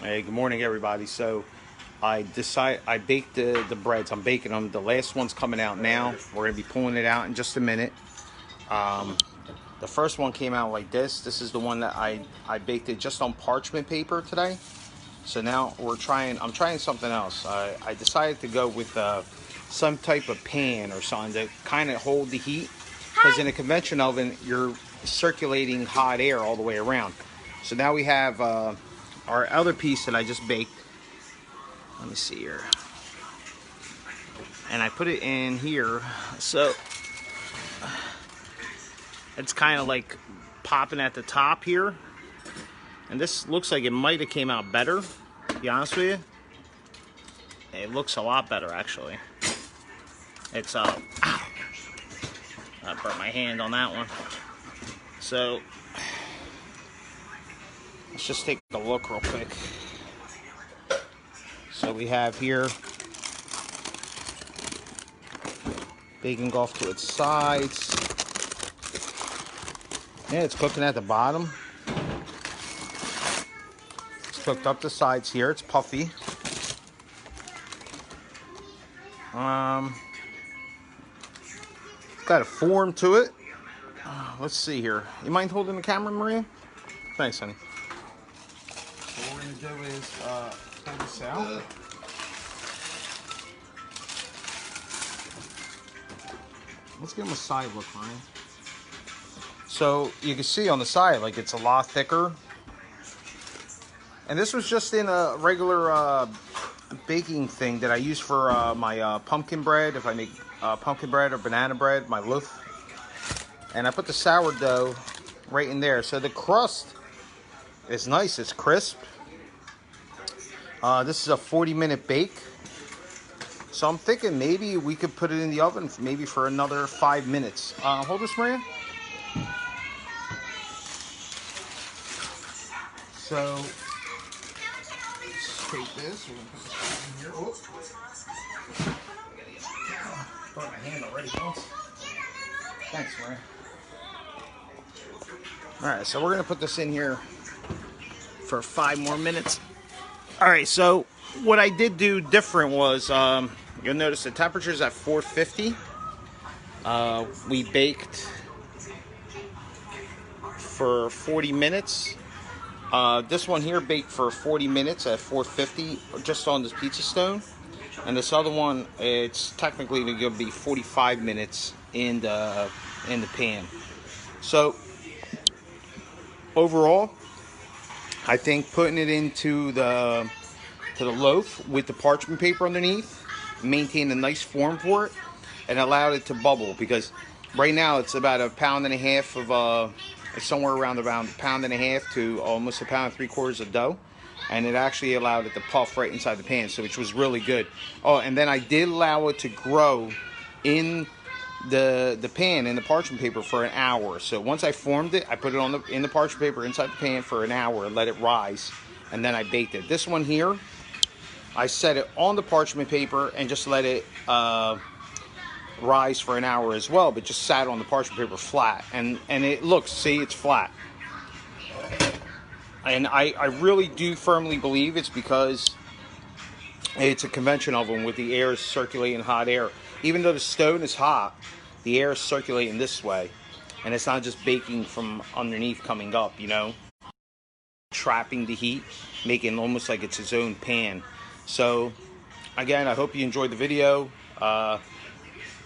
Hey, good morning, everybody. So I baked the breads. I'm baking them. The last one's coming out now. We're gonna be pulling it out in just a minute. Um, the first one came out like this. This is the one that I baked it just on parchment paper today. So now I'm trying something else. I decided to go with some type of pan or something to kind of hold the heat, because in a convection oven you're circulating hot air all the way around. So now we have our other piece that I just baked. Let me see here. And I put it in here, so it's kind of like popping at the top here. And this looks like it might have came out better, to be honest with you. It looks a lot better, actually. It's, ow. I burnt my hand on that one. So, let's just take a look real quick. So we have here baking off to its sides. Yeah, it's cooking at the bottom. It's cooked up the sides here. It's puffy. Got a form to it. Let's see here. You mind holding the camera, Maria? Thanks, honey. So what we're gonna do is pull this out. Let's give them a side look, Ryan. So you can see on the side, like, it's a lot thicker. And this was just in a regular baking thing that I use for my pumpkin bread. If I make pumpkin bread or banana bread, my loaf. And I put the sourdough right in there. So the crust is nice, it's crisp. This is a 40-minute bake. So I'm thinking maybe we could put it in the oven maybe for another 5 minutes. Hold this, Maria. So let's take this. We're gonna put this in here. Oh, burnt my hand already. Thanks, Maria. All right, so we're gonna put this in here for 5 more minutes. All right, so what I did do different was, you'll notice the temperature's at 450. We baked for 40 minutes. This one here baked for 40 minutes at 450, just on this pizza stone. And this other one, it's technically going to be 45 minutes in the pan. So overall, I think putting it into the loaf with the parchment paper underneath maintained a nice form for it and allowed it to bubble, because right now it's about a pound and a half of it's somewhere around a pound and a half to almost a pound and 3/4 of dough, and it actually allowed it to puff right inside the pan, so which was really good. Oh, and then I did allow it to grow in the pan in the parchment paper for an hour. So once I formed it, I put it in the parchment paper inside the pan for an hour, let it rise, and then I baked it. This one here, I set it on the parchment paper and just let it rise for an hour as well, but just sat on the parchment paper flat, and it looks, see, it's flat. And I really do firmly believe it's because it's a convection oven with the air circulating hot air. Even though the stone is hot, the air is circulating this way, and it's not just baking from underneath coming up, you know, trapping the heat, making almost like it's its own pan. So again, I hope you enjoyed the video.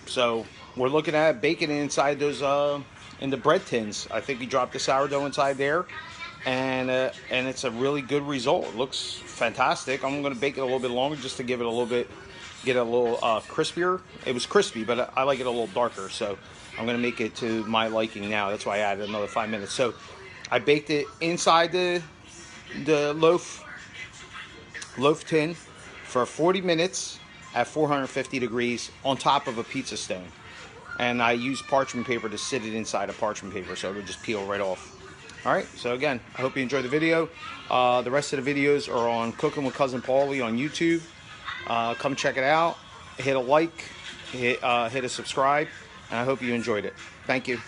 So we're looking at baking it inside those in the bread tins. I think we dropped the sourdough inside there, and it's a really good result. It looks fantastic. I'm going to bake it a little bit longer just to give it a little bit, get it a little crispier. It was crispy, but I like it a little darker, so I'm going to make it to my liking now. That's why I added another 5 minutes. So I baked it inside the loaf tin for 40 minutes at 450 degrees on top of a pizza stone. And I used parchment paper to sit it inside of parchment paper, so it would just peel right off. All right, so again, I hope you enjoyed the video. The rest of the videos are on Cooking with Cousin Paulie on YouTube. Come check it out. Hit a like, hit a subscribe, and I hope you enjoyed it. Thank you.